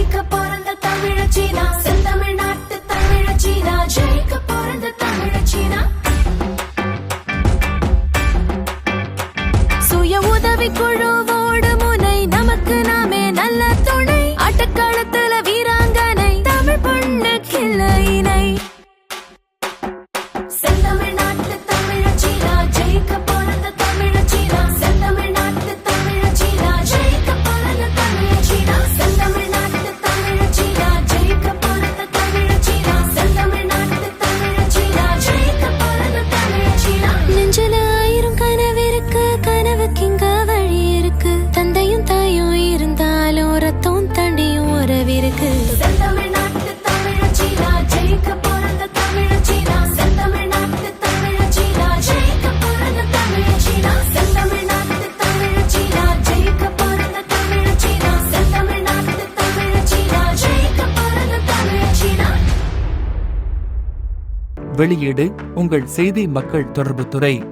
ஜெயிக்க பிறந்த தமிழச்சினா, செந்தமிழ்நாட்டு தமிழச்சினா, ஜெயிக்க பிறந்த தமிழச்சினா. சுய உதவி குழுவோடு முனை, நமக்கு நாமே நல்ல துணை. ஆட்டக்களத்துல வீராங்கனை, தமிழ் பொண்ணு கிள்ளை இணை. செந்தமிழ்நாட்டு தமிழச்சினா, ஜெயிக்க பிறந்த தமிழச்சினா, செந்தமிழ்நாட்டு தமிழச்சினா, ஜெயிக்க பிறந்த தமிழச்சினா, செந்தமிழ்நாட்டு தமிழச்சினா, ஜெயிக்க பிறந்த தமிழச்சினா, செந்தமிழ்நாட்டு தமிழச்சினா, ஜெயிக்க பிறந்த தமிழச்சினா. நெஞ்சில ஆயிரம் கனவிருக்கு, கனவுக்கு இங்க வழி இருக்கு. தந்தையும் தாயும் இருந்தாலும் ரத்தம் தண்டியும் உறவிருக்கு. செந்தமிழ்நாட்டு தமிழச்சினா, ஜெயிக்க பிறந்த தமிழச்சினா, செந்தமிழ்நாட்டு தமிழச்சினா, ஜெயிக்க பிறந்த தமிழச்சினா, செந்தமிழ்நாட்டு தமிழச்சினா, ஜெயிக்க பிறந்த தமிழச்சினா, செந்தமிழ்நாட்டு தமிழச்சினா, ஜெயிக்க பிறந்த தமிழச்சினா. வெளியீடு உங்கள் செய்தி மக்கள் தொடர்புத்துறை.